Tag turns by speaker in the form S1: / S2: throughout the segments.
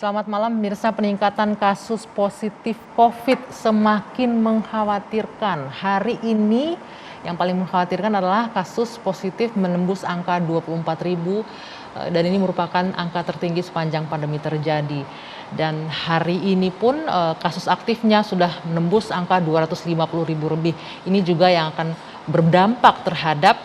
S1: selamat malam pemirsa. Peningkatan kasus positif COVID semakin mengkhawatirkan. Hari ini yang paling mengkhawatirkan adalah kasus positif menembus angka 24.000 dan ini merupakan angka tertinggi sepanjang pandemi terjadi. Dan hari ini pun kasus aktifnya sudah menembus angka 250.000 lebih. Ini juga yang akan berdampak terhadap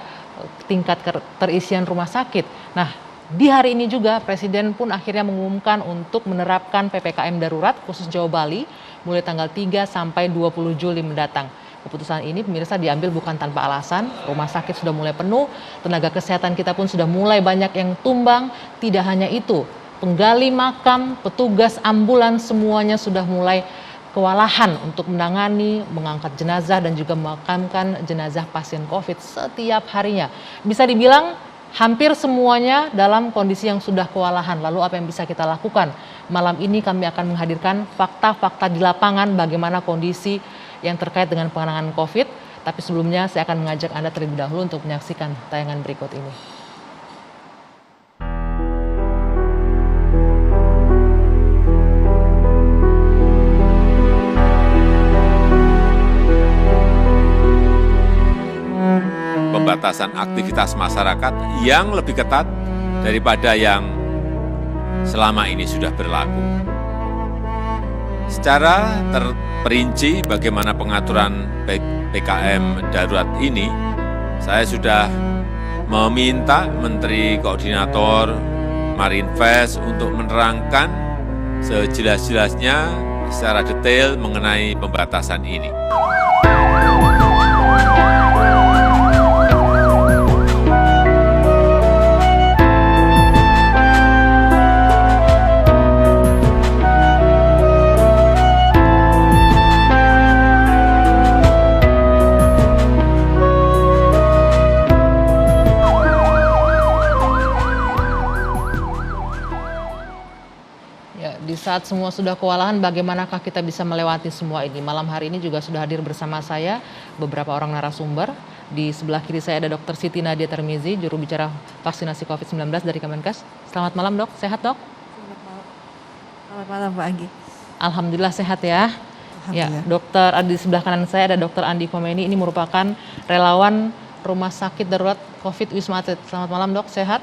S1: tingkat terisian rumah sakit. Nah, di hari ini juga Presiden pun akhirnya mengumumkan untuk menerapkan PPKM darurat khusus Jawa Bali mulai tanggal 3 sampai 20 Juli mendatang. Keputusan ini pemirsa diambil bukan tanpa alasan, rumah sakit sudah mulai penuh, tenaga kesehatan kita pun sudah mulai banyak yang tumbang. Tidak hanya itu, penggali makam, petugas ambulans semuanya sudah mulai kewalahan untuk menangani, mengangkat jenazah dan juga memakamkan jenazah pasien COVID setiap harinya. Bisa dibilang hampir semuanya dalam kondisi yang sudah kewalahan. Lalu apa yang bisa kita lakukan? Malam ini kami akan menghadirkan fakta-fakta di lapangan bagaimana kondisi yang terkait dengan penanganan COVID. Tapi sebelumnya saya akan mengajak Anda terlebih dahulu untuk menyaksikan tayangan berikut ini.
S2: Pembatasan aktivitas masyarakat yang lebih ketat daripada yang selama ini sudah berlaku. Secara terperinci bagaimana pengaturan PPKM darurat ini, saya sudah meminta Menteri Koordinator Marinvest untuk menerangkan sejelas-jelasnya secara detail mengenai pembatasan ini.
S1: Di saat semua sudah kewalahan, bagaimanakah kita bisa melewati semua ini? Malam hari ini juga sudah hadir bersama saya beberapa orang narasumber. Di sebelah kiri saya ada Dr. Siti Nadia Tarmizi, juru bicara vaksinasi COVID-19 dari Kemenkes. Selamat malam dok, sehat dok?
S3: Selamat malam. Selamat malam Pak Anggi.
S1: Alhamdulillah sehat ya. Ya, dokter di sebelah kanan saya ada Dr. Andi Komeni, ini merupakan relawan Rumah Sakit Darurat COVID Wisma Atlet. Selamat malam dok, sehat?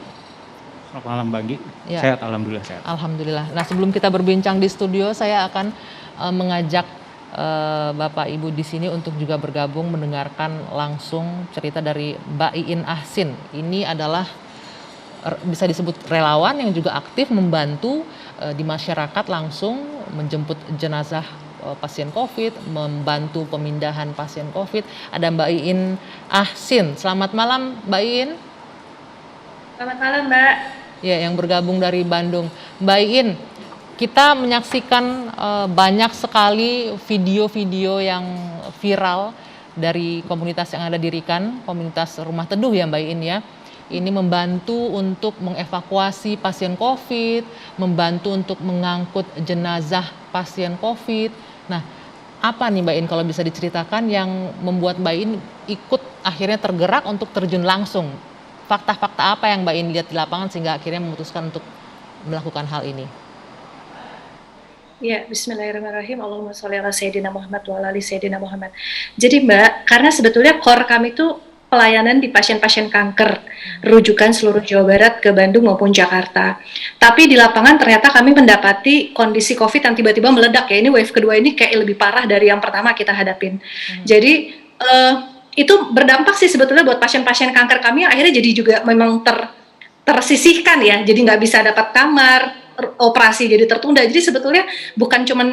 S4: Selamat malam Mbak Anggi,
S1: ya.
S4: Sehat, alhamdulillah sehat.
S1: Alhamdulillah. Nah sebelum kita berbincang di studio, saya akan mengajak Bapak Ibu di sini untuk juga bergabung mendengarkan langsung cerita dari Mbak Iin Ahsin. Ini adalah bisa disebut relawan yang juga aktif membantu di masyarakat langsung menjemput jenazah pasien COVID, membantu pemindahan pasien COVID. Ada Mbak Iin Ahsin. Selamat malam Mbak Iin.
S5: Selamat malam Mbak.
S1: Ya, yang bergabung dari Bandung. Mbak Iin, kita menyaksikan banyak sekali video-video yang viral dari komunitas yang Anda dirikan, komunitas Rumah Teduh ya Mbak Iin ya. Ini membantu untuk mengevakuasi pasien COVID, membantu untuk mengangkut jenazah pasien COVID. Nah, apa nih Mbak Iin kalau bisa diceritakan yang membuat Mbak Iin ikut akhirnya tergerak untuk terjun langsung? Fakta-fakta apa yang Mbak Iin lihat di lapangan sehingga akhirnya memutuskan untuk melakukan hal ini?
S5: Ya, bismillahirrahmanirrahim. Allahumma sholli ala sayyidina Muhammad wa ala ali sayyidina Muhammad. Jadi Mbak, karena sebetulnya core kami itu pelayanan di pasien-pasien kanker, rujukan seluruh Jawa Barat ke Bandung maupun Jakarta. Tapi di lapangan ternyata kami mendapati kondisi COVID yang tiba-tiba meledak ya. Ini wave kedua ini kayak lebih parah dari yang pertama kita hadapin. Jadi itu berdampak sih sebetulnya buat pasien-pasien kanker kami yang akhirnya jadi juga memang tersisihkan ya, jadi nggak bisa dapat kamar, operasi jadi tertunda. Jadi sebetulnya bukan cuman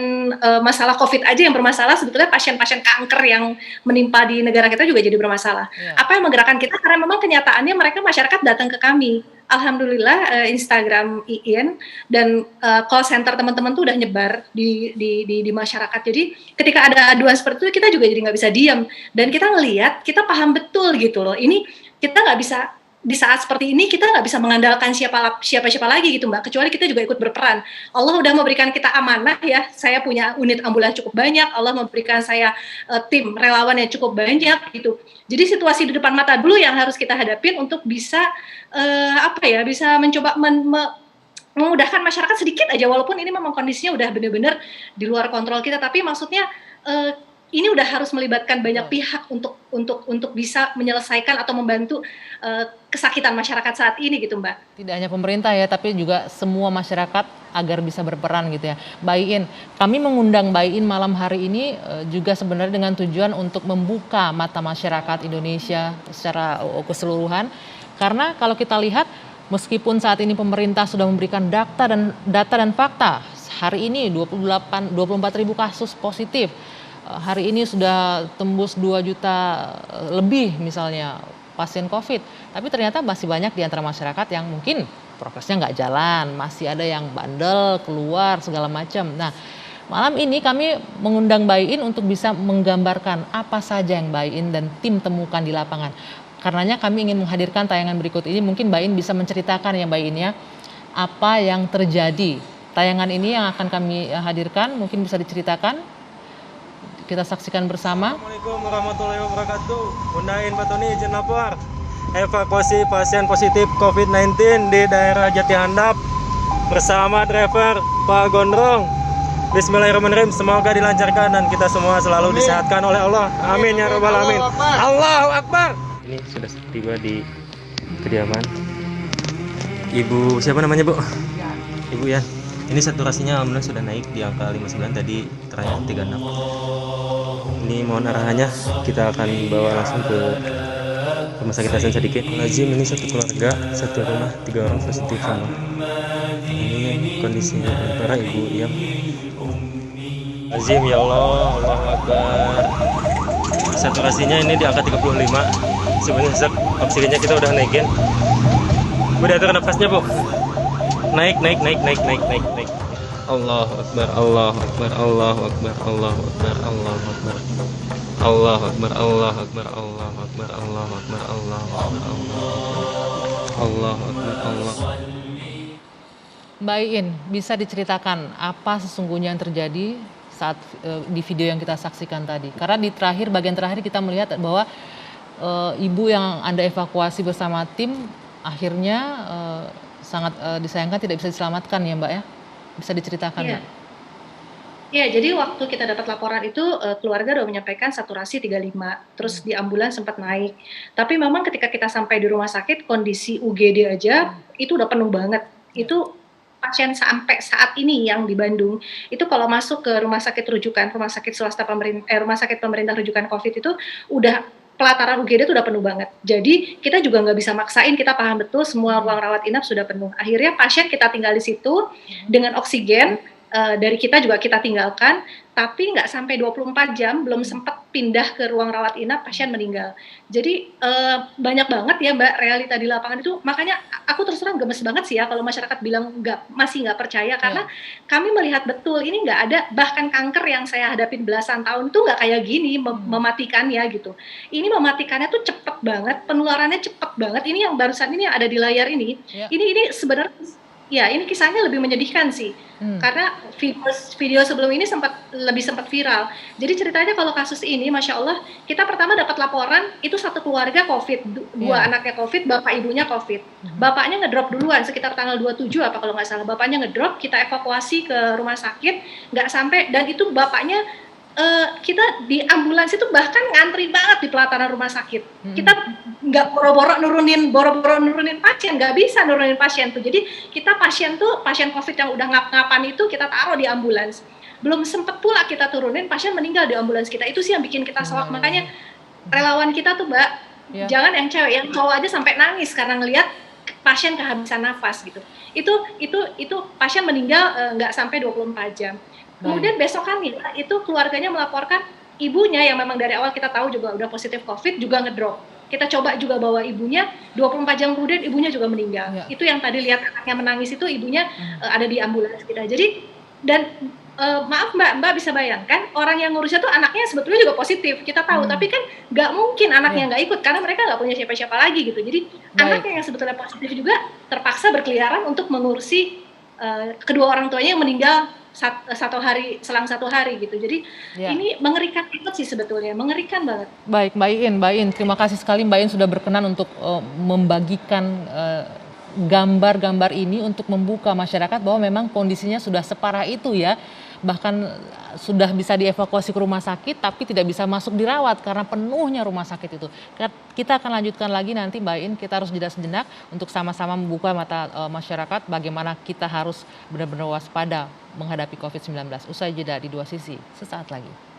S5: masalah COVID aja yang bermasalah, sebetulnya pasien-pasien kanker yang menimpa di negara kita juga jadi bermasalah. Apa yang menggerakkan kita? Karena memang kenyataannya mereka masyarakat datang ke kami. Alhamdulillah Instagram Iin dan call center teman-teman tuh udah nyebar di masyarakat. Jadi ketika ada aduan seperti itu kita juga jadi nggak bisa diam dan kita ngelihat, kita paham betul gitu loh. Ini kita nggak bisa di saat seperti ini kita nggak bisa mengandalkan siapa lagi gitu Mbak, kecuali kita juga ikut berperan. Allah udah memberikan kita amanah ya, saya punya unit ambulans cukup banyak, Allah memberikan saya tim relawan yang cukup banyak gitu. Jadi situasi di depan mata dulu yang harus kita hadapin untuk bisa bisa mencoba memudahkan masyarakat sedikit aja, walaupun ini memang kondisinya udah benar-benar di luar kontrol kita, tapi maksudnya ini udah harus melibatkan banyak pihak untuk bisa menyelesaikan atau membantu kesakitan masyarakat saat ini gitu, Mbak.
S1: Tidak hanya pemerintah ya, tapi juga semua masyarakat agar bisa berperan gitu ya. Mbak Iin, kami mengundang Mbak Iin malam hari ini juga sebenarnya dengan tujuan untuk membuka mata masyarakat Indonesia secara keseluruhan. Karena kalau kita lihat, meskipun saat ini pemerintah sudah memberikan data dan fakta, hari ini 24.000 kasus positif. Hari ini sudah tembus 2 juta lebih misalnya pasien COVID. Tapi ternyata masih banyak di antara masyarakat yang mungkin prokesnya nggak jalan, masih ada yang bandel, keluar, segala macam. Nah, malam ini kami mengundang Mbak Iin untuk bisa menggambarkan apa saja yang Mbak Iin dan tim temukan di lapangan. Karenanya kami ingin menghadirkan tayangan berikut ini, mungkin Mbak Iin bisa menceritakan ya Mbak Iin ya, apa yang terjadi. Tayangan ini yang akan kami hadirkan, mungkin bisa diceritakan. Kita saksikan bersama.
S6: Assalamualaikum warahmatullahi wabarakatuh. Bunda Iin Batoni izin lapor. Evakuasi pasien positif COVID-19 di daerah Jati Handap bersama driver Pak Gondrong. Bismillahirrahmanirrahim. Semoga dilancarkan dan kita semua selalu disehatkan oleh Allah. Amin ya rabbal alamin. Allahu Akbar. Ini sudah tiba di kediaman Ibu siapa namanya, Bu? Ibu ya. Ini saturasinya alhamdulillah sudah naik di angka 59, tadi terakhir 36. Ini mohon arahannya, kita akan bawa langsung ke Rumah Sakit Hasan Sadikin. Lazim ini satu keluarga, satu rumah, 3 orang positif semua. Ini kondisinya para ibu yang Lazim ya Allah, Allahu Akbar. Saturasinya ini di angka 35. Sebenarnya oksigennya kita udah naikin. Bu, diatur nafasnya, Bu. Naik. Allahu Akbar, Allahu Akbar, Allahu Akbar, Allahu Akbar, Allahu Akbar. Allahu Akbar, Allahu Akbar, Allahu Akbar, Allahu Akbar, Allahu Akbar, Allahu Akbar, Allah.
S1: Mbak Iin, bisa diceritakan apa sesungguhnya yang terjadi saat di video yang kita saksikan tadi? Karena di bagian terakhir kita melihat bahwa ibu yang Anda evakuasi bersama tim akhirnya sangat disayangkan tidak bisa diselamatkan ya Mbak ya? Bisa diceritakan
S5: Iya.
S1: Mbak?
S5: Ya, jadi waktu kita dapat laporan itu keluarga udah menyampaikan saturasi 35, terus di ambulans sempat naik. Tapi memang ketika kita sampai di rumah sakit, kondisi UGD aja itu udah penuh banget. Itu pasien sampai saat ini yang di Bandung, itu kalau masuk ke rumah sakit rujukan, rumah sakit swasta rumah sakit pemerintah rujukan COVID itu udah pelataran UGD itu udah penuh banget. Jadi kita juga nggak bisa maksain, kita paham betul semua ruang rawat inap sudah penuh. Akhirnya pasien kita tinggal di situ dengan oksigen dari kita juga kita tinggalkan, tapi nggak sampai 24 jam belum sempat pindah ke ruang rawat inap, pasien meninggal. Jadi banyak banget ya Mbak realita di lapangan itu, makanya aku terus terang gemes banget sih ya kalau masyarakat bilang masih nggak percaya, karena kami melihat betul ini nggak ada, bahkan kanker yang saya hadapin belasan tahun itu nggak kayak gini mematikannya gitu. Ini mematikannya tuh cepet banget, penularannya cepet banget. Ini yang barusan ini yang ada di layar ini, ini sebenarnya ya ini kisahnya lebih menyedihkan sih, karena video sebelum ini lebih sempat viral. Jadi ceritanya kalau kasus ini, masya Allah, kita pertama dapat laporan itu satu keluarga COVID, dua anaknya COVID, bapak ibunya COVID. Bapaknya ngedrop duluan sekitar tanggal 27 apa kalau nggak salah, bapaknya ngedrop, kita evakuasi ke rumah sakit, nggak sampai, dan itu bapaknya kita di ambulans itu bahkan ngantri banget di pelataran rumah sakit. Kita nggak boro-boro nurunin pasien, nggak bisa nurunin pasien tuh. Jadi kita pasien COVID yang udah ngap-ngapan itu kita taruh di ambulans. Belum sempet pula kita turunin, pasien meninggal di ambulans kita. Itu sih yang bikin kita shock. Makanya relawan kita tuh Mbak, jangan yang cewek, yang cowok aja sampai nangis karena ngelihat pasien kehabisan nafas gitu. Itu pasien meninggal nggak sampai 24 jam. Kemudian besokannya itu keluarganya melaporkan ibunya yang memang dari awal kita tahu juga udah positif COVID juga ngedrop. Kita coba juga bawa ibunya, 24 jam kemudian ibunya juga meninggal. Itu yang tadi lihat anaknya menangis itu ibunya ada di ambulans kita. Jadi dan maaf Mbak bisa bayangkan orang yang ngurusnya tuh anaknya sebetulnya juga positif, kita tahu, tapi kan nggak mungkin anaknya nggak ikut karena mereka nggak punya siapa-siapa lagi gitu. Jadi anaknya yang sebetulnya positif juga terpaksa berkeliaran untuk mengurusi kedua orang tuanya yang meninggal selang satu hari gitu. Jadi ini mengerikan banget sih sebetulnya, mengerikan banget.
S1: Baik Mbak Iin, terima kasih sekali Mbak Iin sudah berkenan untuk membagikan gambar-gambar ini untuk membuka masyarakat bahwa memang kondisinya sudah separah itu ya. Bahkan sudah bisa dievakuasi ke rumah sakit tapi tidak bisa masuk dirawat karena penuhnya rumah sakit itu. Kita akan lanjutkan lagi nanti Mbak In, kita harus jeda sejenak untuk sama-sama membuka mata masyarakat bagaimana kita harus benar-benar waspada menghadapi COVID-19. Usai jeda di Dua Sisi, sesaat lagi.